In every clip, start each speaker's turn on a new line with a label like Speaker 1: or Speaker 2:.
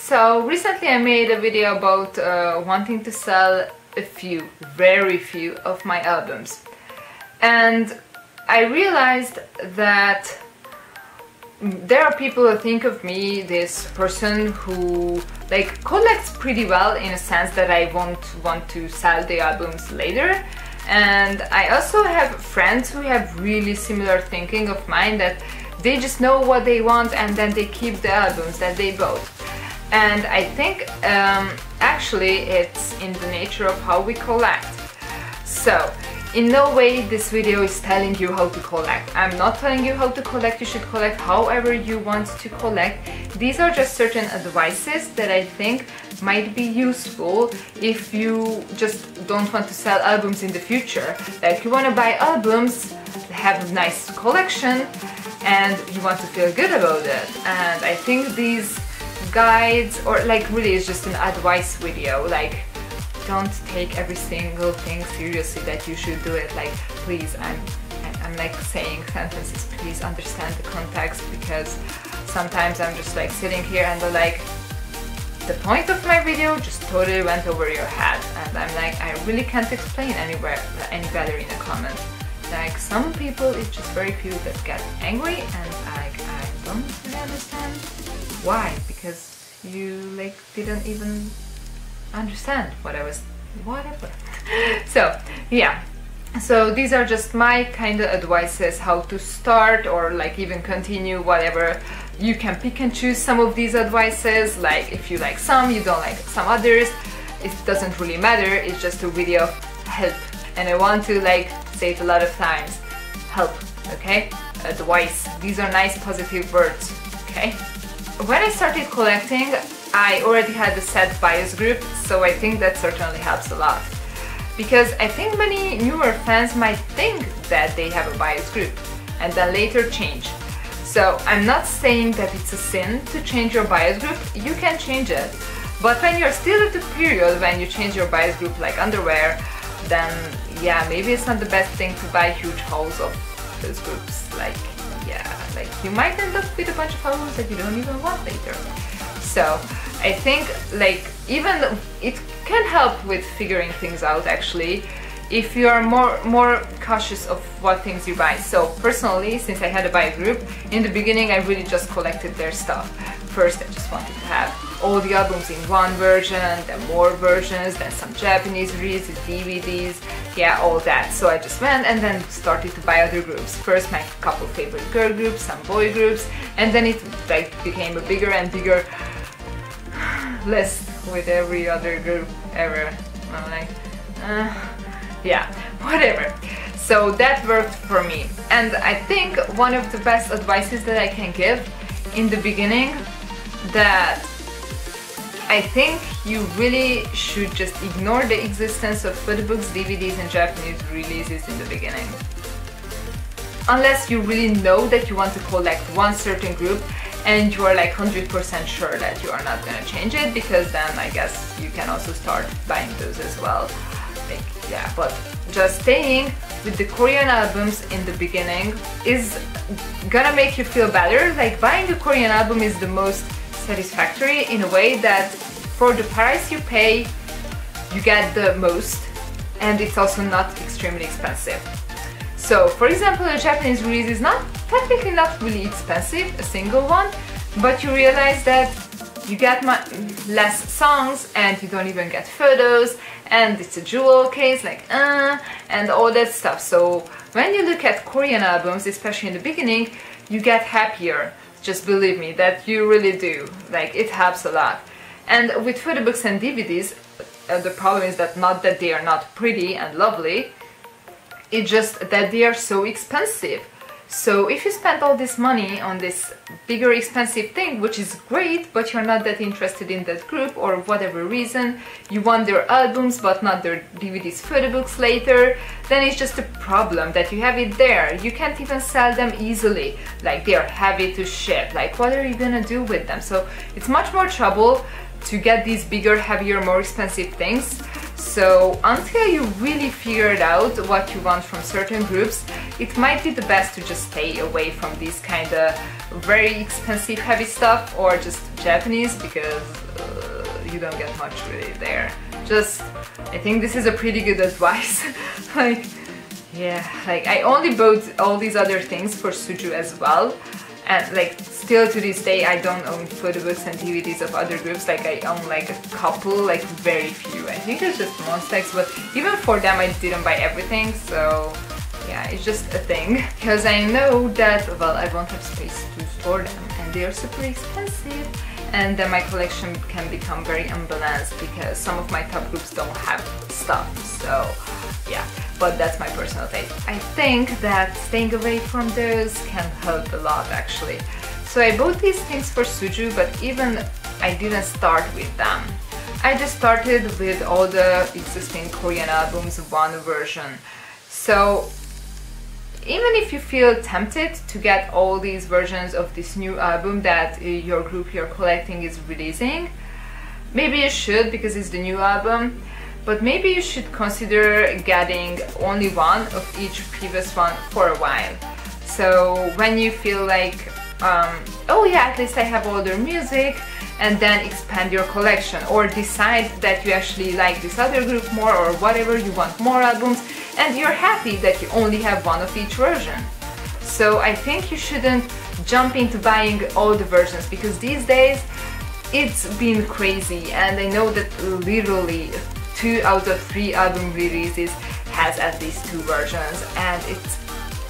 Speaker 1: So recently I made a video about wanting to sell a few, very few of my albums, and I realized that there are people who think of me this person who like collects pretty well, in a sense that I won't want to sell the albums later. And I also have friends who have really similar thinking of mine, that they just know what they want and then they keep the albums that they bought. And I think actually it's in the nature of how we collect. So in no way this video is telling you how to collect. I'm not telling you how to collect. You should collect however you want to collect. These are just certain advices that I think might be useful if you just don't want to sell albums in the future. Like, you want to buy albums, have a nice collection, and you want to feel good about it. And I think these guides, or like really it's just an advice video, like don't take every single thing seriously that you should do it. Like, please, I'm like saying sentences, please understand the context, because sometimes I'm just like sitting here and they're like, the point of my video just totally went over your head, and I'm like, I really can't explain any better in a comment. Like, some people, it's just very few that get angry, and I don't really understand why, because you like didn't even understand what I was, whatever. So yeah, so these are just my kind of advices how to start or like even continue, whatever. You can pick and choose some of these advices, like if you like some, you don't like some others, it doesn't really matter. It's just a video of help, and I want to like say it a lot of times, help, okay? Advice, these are nice positive words, okay? When I started collecting, I already had a set bias group, so I think that certainly helps a lot. Because I think many newer fans might think that they have a bias group and then later change. So I'm not saying that it's a sin to change your bias group, you can change it. But when you're still at the period when you change your bias group, like underwear, then yeah, maybe it's not the best thing to buy huge hauls of those groups. Like, yeah, like you might end up with a bunch of albums that you don't even want later. So I think like even it can help with figuring things out actually, if you are more cautious of what things you buy. So personally, since I had a buy group, in the beginning I really just collected their stuff. First I just wanted to have all the albums in one version, then more versions, then some Japanese releases, DVDs, yeah, all that. So I just went and then started to buy other groups. First my couple favorite girl groups, some boy groups, and then it like became a bigger and bigger list with every other group ever. I'm like, yeah, whatever. So that worked for me, and I think one of the best advices that I can give in the beginning, that I think you really should just ignore the existence of photo-books, DVDs and Japanese releases in the beginning. Unless you really know that you want to collect one certain group and you are like 100% sure that you are not gonna change it, because then I guess you can also start buying those as well. Like, yeah, but just staying with the Korean albums in the beginning is gonna make you feel better. Like, buying a Korean album is the most satisfactory in a way that for the price you pay, you get the most, and it's also not extremely expensive. So, for example, a Japanese release is technically not really expensive, a single one, but you realize that you get less songs and you don't even get photos, and it's a jewel case, like and all that stuff. So when you look at Korean albums, especially in the beginning, you get happier. Just believe me, that you really do. Like, it helps a lot. And with photo books and DVDs, the problem is that not that they are not pretty and lovely, it's just that they are so expensive. So if you spend all this money on this bigger expensive thing, which is great, but you're not that interested in that group or whatever reason, you want their albums but not their DVDs, photo books later, then it's just a problem that you have it there. You can't even sell them easily. Like, they are heavy to ship. Like, what are you gonna do with them? So it's much more trouble to get these bigger, heavier, more expensive things. So until you really figured out what you want from certain groups, it might be the best to just stay away from these kind of very expensive heavy stuff, or just Japanese, because you don't get much really there. Just, I think this is a pretty good advice. Like, yeah, like I only bought all these other things for Suju as well. And like still to this day I don't own photo books and DVDs of other groups. Like I own like a couple, like very few. I think it's just Monstex, but even for them I didn't buy everything, so yeah, it's just a thing. Because I know that, well, I won't have space to store them and they are super expensive, and then my collection can become very unbalanced because some of my top groups don't have stuff, so yeah. But that's my personal taste. I think that staying away from those can help a lot actually. So I bought these things for Suju, but even I didn't start with them. I just started with all the existing Korean albums, one version. So even if you feel tempted to get all these versions of this new album that your group you're collecting is releasing, maybe you should because it's the new album. But maybe you should consider getting only one of each previous one for a while. So when you feel like, oh yeah, at least I have all their music, and then expand your collection, or decide that you actually like this other group more or whatever, you want more albums, and you're happy that you only have one of each version. So I think you shouldn't jump into buying all the versions, because these days it's been crazy, and I know that literally 2 out of 3 album releases has at least 2 versions, and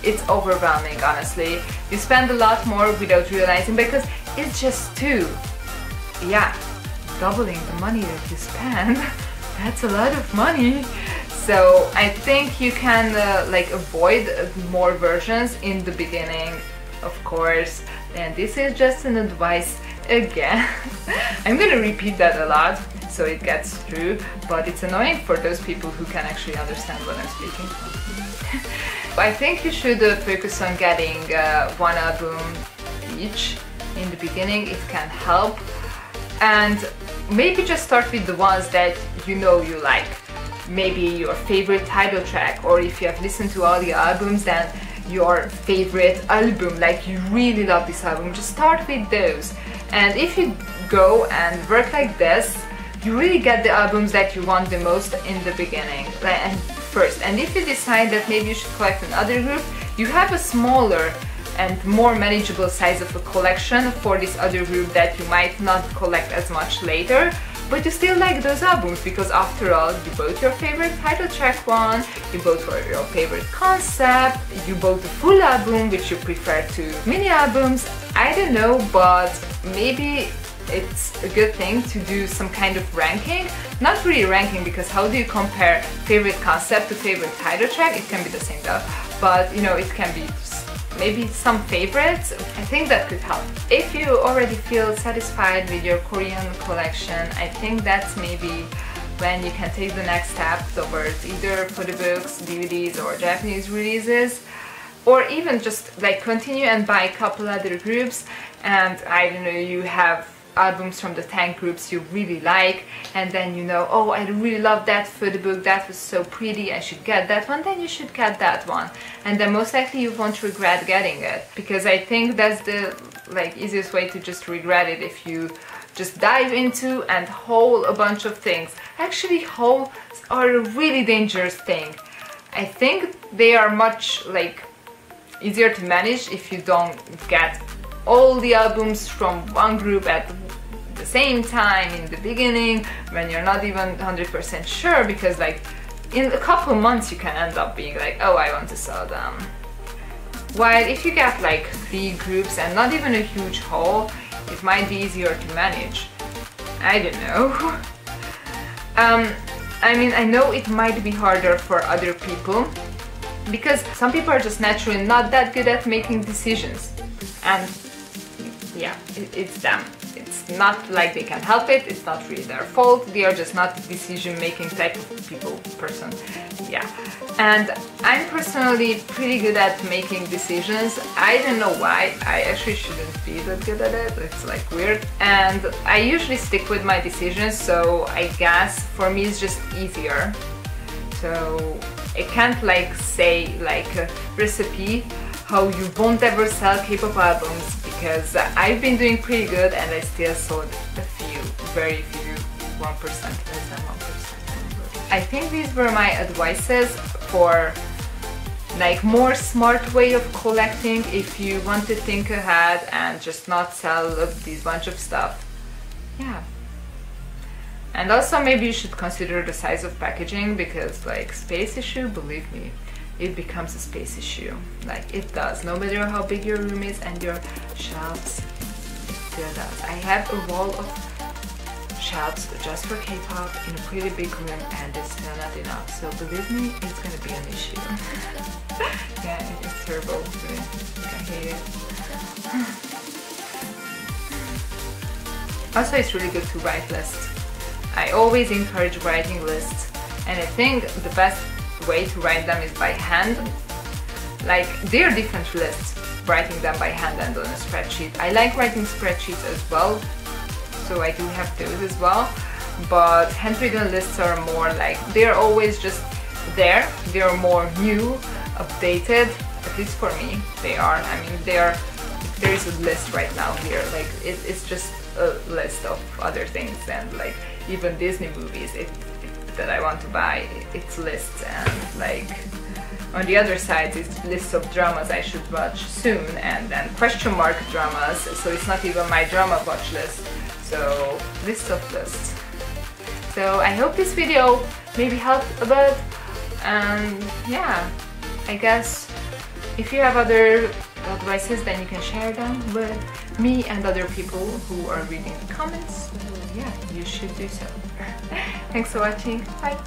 Speaker 1: it's overwhelming, honestly. You spend a lot more without realizing because it's just 2. Yeah, doubling the money that you spend, that's a lot of money. So I think you can like avoid more versions in the beginning, of course, and this is just an advice again. I'm gonna repeat that a lot so it gets through, but it's annoying for those people who can actually understand what I'm speaking. I think you should focus on getting one album each in the beginning. It can help, and maybe just start with the ones that you know you like. Maybe your favorite title track, or if you have listened to all the albums, then your favorite album, like you really love this album, just start with those. And if you go and work like this, you really get the albums that you want the most in the beginning and first. And if you decide that maybe you should collect another group, you have a smaller and more manageable size of a collection for this other group that you might not collect as much later, but you still like those albums, because after all, you bought your favorite title track one, you bought your favorite concept, you bought the full album which you prefer to mini albums. I don't know, but maybe it's a good thing to do some kind of ranking. Not really ranking, because how do you compare favorite concept to favorite title track? It can be the same though, but you know, it can be maybe some favorites. I think that could help. If you already feel satisfied with your Korean collection, I think that's maybe when you can take the next step towards either photo books, DVDs, or Japanese releases, or even just like continue and buy a couple other groups, and I don't know, you have albums from the 10 groups you really like, and then you know, oh, I really love that photo book, that was so pretty, I should get that one, then you should get that one, and then most likely you won't regret getting it, because I think that's the like easiest way to just regret it, if you just dive into and haul a bunch of things. Actually, hauls are a really dangerous thing. I think they are much like easier to manage if you don't get all the albums from one group at the same time in the beginning, when you're not even 100% sure, because like in a couple months you can end up being like, oh, I want to sell them. While if you get like 3 groups and not even a huge haul, it might be easier to manage. I don't know. I mean, I know it might be harder for other people, because some people are just naturally not that good at making decisions, and yeah, it's them. It's It's not like they can help it, it's not really their fault, they are just not the decision-making type of person. Yeah, and I'm personally pretty good at making decisions. I don't know why, I actually shouldn't be that good at it, it's like weird. And I usually stick with my decisions, so I guess for me it's just easier. So I can't like say like a recipe how you won't ever sell K-pop albums, because I've been doing pretty good and I still sold a few, very few, 1%, less than 1%. I think these were my advices for like more smart way of collecting if you want to think ahead and just not sell this bunch of stuff. Yeah. And also maybe you should consider the size of packaging, because like space issue, believe me, it becomes a space issue. Like it does, no matter how big your room is and your shelves, it still does. I have a wall of shelves just for K-pop in a pretty big room and it's still not enough. So believe me, it's gonna be an issue. Yeah, it's terrible. Really. I hate it. Also, it's really good to write lists. I always encourage writing lists, and I think the best way to write them is by hand. Like, there are different lists, writing them by hand and on a spreadsheet. I like writing spreadsheets as well, so I do have those as well, but handwritten lists are more like, they're always just there, they're more new, updated, at least for me, they are. I mean, there is a list right now here, like, it's just a list of other things, and like, even Disney movies, that I want to buy, it's lists, and like on the other side it's lists of dramas I should watch soon, and then question mark dramas, so it's not even my drama watch list, so list of lists. So I hope this video maybe helped a bit, and yeah, I guess if you have other advices then you can share them with me and other people who are reading the comments. Yeah, you should do so. Thanks for watching. Bye!